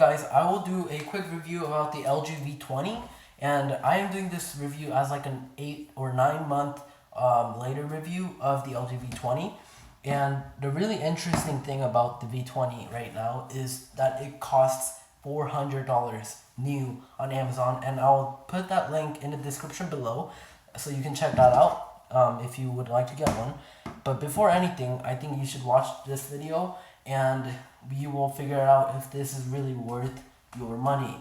guys, I will do a quick review about the LG V20, and I am doing this review as like an 8 or 9 month later review of the LG V20. And the really interesting thing about the V20 right now is that it costs $400 new on Amazon, and I'll put that link in the description below so you can check that out if you would like to get one. But before anything, I think you should watch this video and you will figure out if this is really worth your money.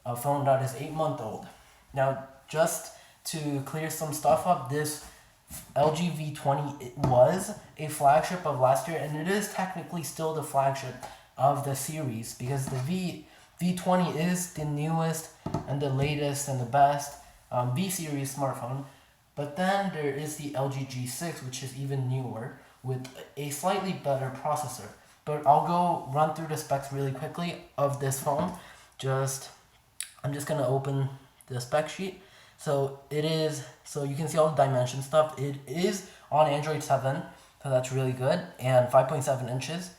A phone that is 8 months old. Now, just to clear some stuff up, this LG V20 it was a flagship of last year, and it is technically still the flagship of the series because the V20 is the newest and the latest and the best V series smartphone. But then there is the LG G6, which is even newer with a slightly better processor. But I'll go run through the specs really quickly of this phone. I'm just gonna open the spec sheet. So you can see all the dimension stuff. It is on Android 7, so that's really good, and 5.7 inches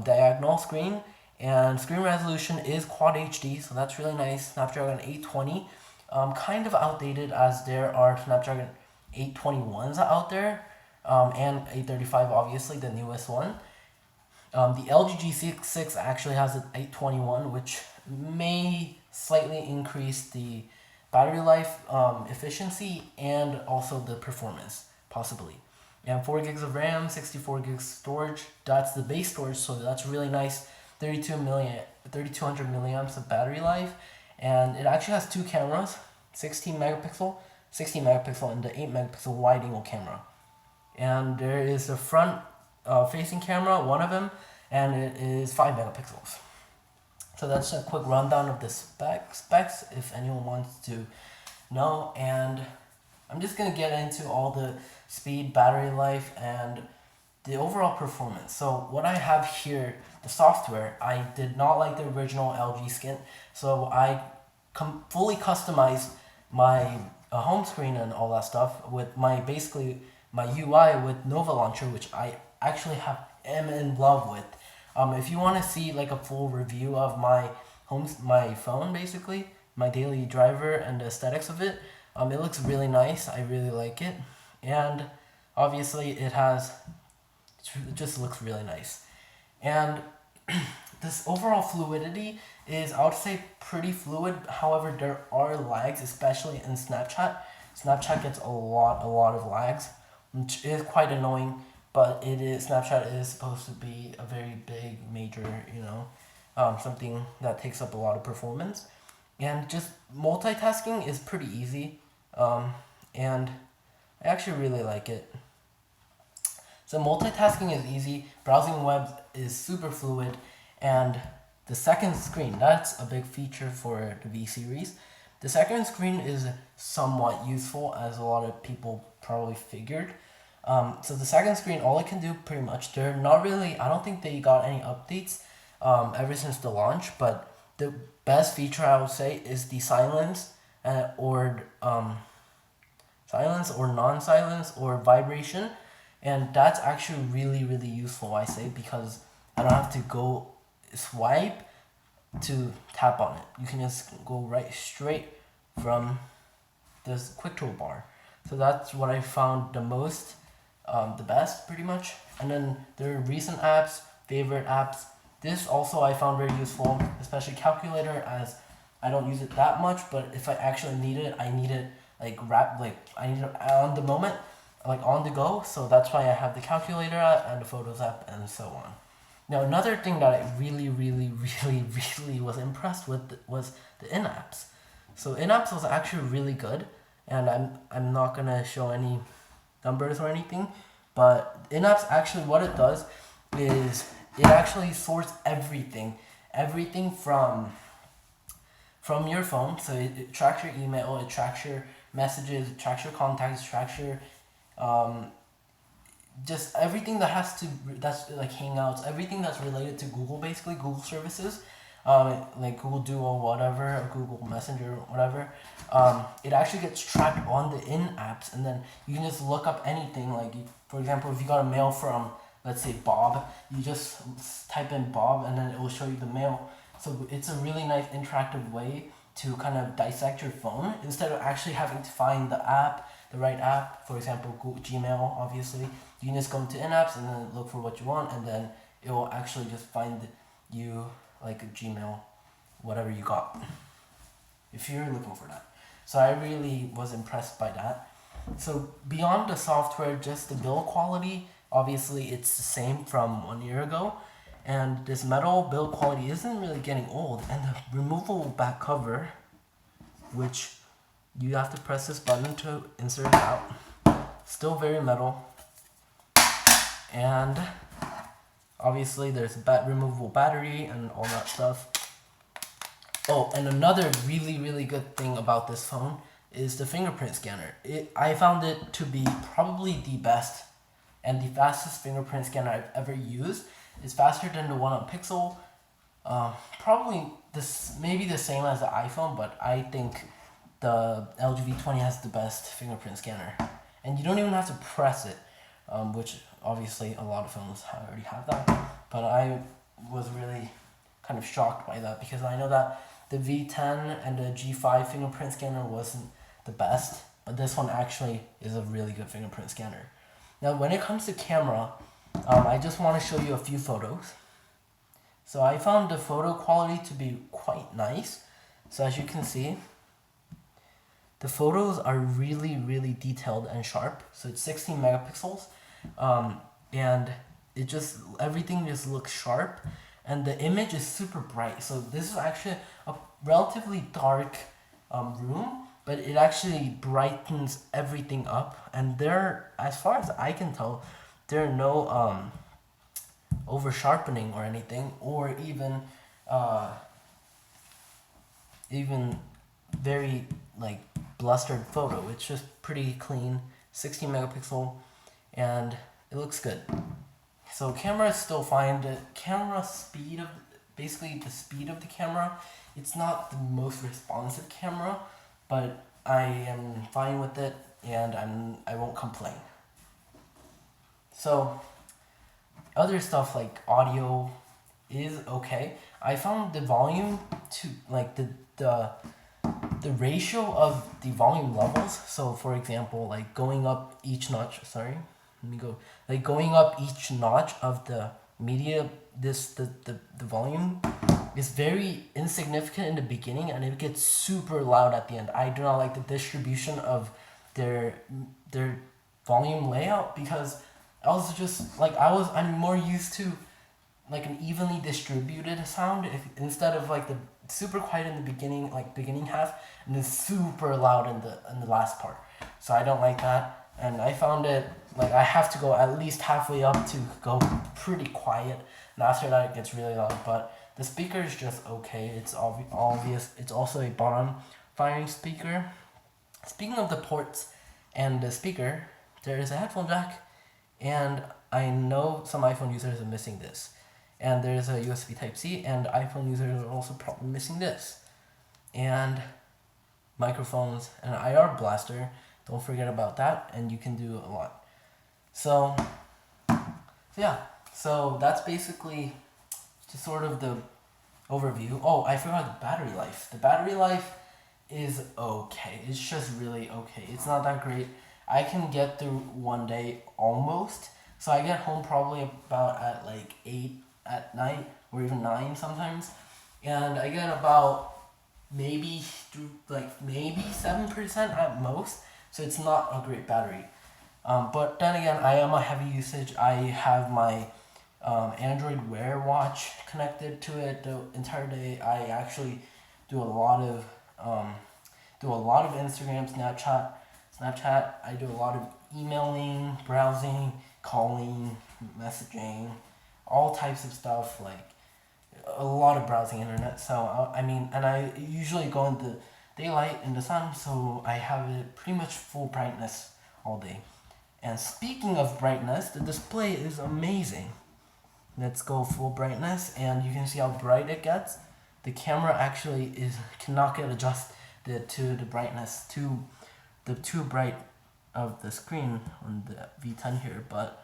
diagonal screen, and screen resolution is Quad HD, so that's really nice. Snapdragon 820, kind of outdated as there are Snapdragon 821s out there, and 835 obviously the newest one. The LG G6 actually has an 821, which may slightly increase the battery life, efficiency, and also the performance, possibly. And 4 gigs of RAM, 64 gigs storage. That's the base storage, so that's really nice. 3200 milliamps of battery life, and it actually has two cameras, 16 megapixel, and the 8 megapixel wide angle camera. And there is a front facing camera, one of them, and it is 5 megapixels. So that's a quick rundown of the specs if anyone wants to know. And I'm just going to get into all the speed, battery life, and the overall performance. So what I have here, the software, I did not like the original LG skin. So I fully customized my home screen and all that stuff with my UI with Nova Launcher, which I actually am in love with. If you want to see like a full review of my phone, basically my daily driver and the aesthetics of it, it looks really nice. I really like it, and obviously it just looks really nice. And this overall fluidity is, I would say, pretty fluid. However, there are lags, especially in Snapchat. Snapchat gets a lot of lags, which is quite annoying. But Snapchat is supposed to be a very big, major, something that takes up a lot of performance. And just multitasking is pretty easy, and I actually really like it. So multitasking is easy, browsing web is super fluid, and the second screen, that's a big feature for the V series. The second screen is somewhat useful, as a lot of people probably figured. So the second screen, all it can do pretty much, I don't think they got any updates ever since the launch, but the best feature I would say is the silence or non-silence or vibration, and that's actually really useful, I say, because I don't have to go swipe to tap on it. You can just go straight from this quick toolbar. So that's what I found the best, pretty much. And then there are recent apps, favorite apps. This also I found very useful, especially calculator, as I don't use it that much, but if I actually need it, I need it I need it on the moment, like on the go. So that's why I have the calculator app and the photos app and so on. Now, another thing that I really was impressed with was the in-apps. So in-apps was actually really good, and I'm not gonna show any numbers or anything, but in-apps actually, what it does is it actually sorts everything from your phone. So it tracks your email, it tracks your messages, it tracks your contacts, it tracks your just everything that's like Hangouts, everything that's related to Google, basically Google services, like Google Duo, whatever, or Google Messenger, whatever. It actually gets tracked on the in-apps, and then you can just look up anything. Like, for example, if you got a mail from, let's say, Bob, you just type in Bob, and then it will show you the mail. So it's a really nice interactive way to kind of dissect your phone instead of actually having to find the right app. For example, Google Gmail, obviously. You can just go into in-apps and then look for what you want, and then it will actually just find you like a Gmail, whatever you got, if you're looking for that. So I really was impressed by that. So beyond the software, just the build quality, obviously it's the same from 1 year ago. And this metal build quality isn't really getting old. And the removable back cover, which you have to press this button to insert it out, still very metal. And obviously there's a removable battery and all that stuff. Oh, and another really good thing about this phone is the fingerprint scanner. I found it to be probably the best and the fastest fingerprint scanner I've ever used. It's faster than the one on Pixel. Probably maybe the same as the iPhone, but I think the LG V20 has the best fingerprint scanner. And you don't even have to press it, which obviously a lot of phones already have that. But I was really kind of shocked by that because I know that the V10 and the G5 fingerprint scanner wasn't the best, but this one actually is a really good fingerprint scanner. Now when it comes to camera, I just want to show you a few photos. So I found the photo quality to be quite nice. So as you can see, the photos are really detailed and sharp. So it's 16 megapixels, and everything just looks sharp, and the image is super bright. So this is actually a relatively dark room, but it actually brightens everything up. And as far as I can tell, there are no over sharpening or anything, or even very like blustered photo. It's just pretty clean, 16 megapixel, and it looks good. So camera is still fine. The camera speed basically the speed of the camera, it's not the most responsive camera, but I am fine with it, and I won't complain. So other stuff like audio is okay. I found the volume to like the ratio of the volume levels. So for example, like going up each notch, going up each notch of the media, the volume is very insignificant in the beginning, and it gets super loud at the end. I do not like the distribution of their volume layout, because I was just like I'm more used to like an evenly distributed sound instead of like the super quiet in the beginning, like beginning half, and then super loud in the last part. So I don't like that, and I found it like I have to go at least halfway up to go pretty quiet, and after that it gets really loud. But the speaker is just okay. It's obvious. It's also a bottom firing speaker. Speaking of the ports and the speaker, there is a headphone jack, and I know some iPhone users are missing this. And there's a USB Type-C, and iPhone users are also probably missing this. And microphones and an IR blaster, don't forget about that, and you can do a lot. So yeah, so that's basically just sort of the overview. Oh, I forgot the battery life. The battery life is okay. It's just really okay. It's not that great. I can get through one day almost. So I get home probably about at like 8 at night, or even 9 sometimes. And I get about maybe 7% at most. So it's not a great battery. But then again, I am a heavy usage. I have my Android Wear watch connected to it the entire day. I actually do a lot of Instagram, Snapchat. I do a lot of emailing, browsing, calling, messaging, all types of stuff, like a lot of browsing internet. So and I usually go in the daylight in the sun, so I have it pretty much full brightness all day. And speaking of brightness, the display is amazing. Let's go full brightness, and you can see how bright it gets. The camera actually cannot get adjusted to the brightness too bright of the screen on the V10 here, but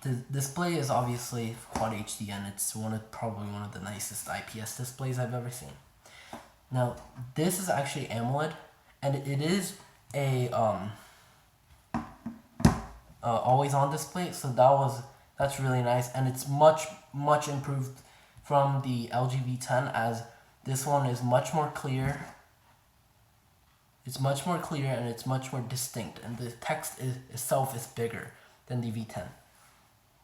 The display is obviously Quad HD, and it's probably one of the nicest IPS displays I've ever seen. Now, this is actually AMOLED, and it is a always on display, so that's really nice, and it's much improved from the LG V10, as this one is much more clear. It's much more clear and it's much more distinct, and the text itself is bigger than the V10.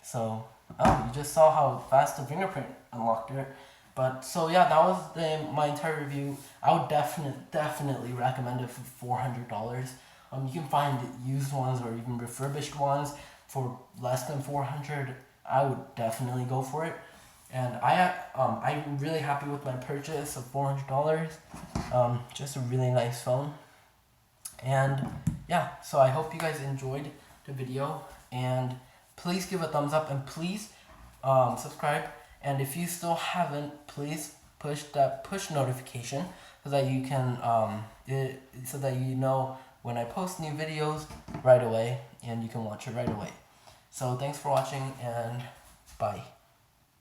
So, you just saw how fast the fingerprint unlocked it. But so yeah, that was my entire review. I would definitely recommend it for $400. You can find used ones or even refurbished ones for less than $400. I would definitely go for it. And I'm really happy with my purchase of $400. Just a really nice phone. And yeah, so I hope you guys enjoyed the video, and please give a thumbs up, and please subscribe. And if you still haven't, please push that push notification so that you can so that you know when I post new videos right away, and you can watch it right away. So thanks for watching, and bye.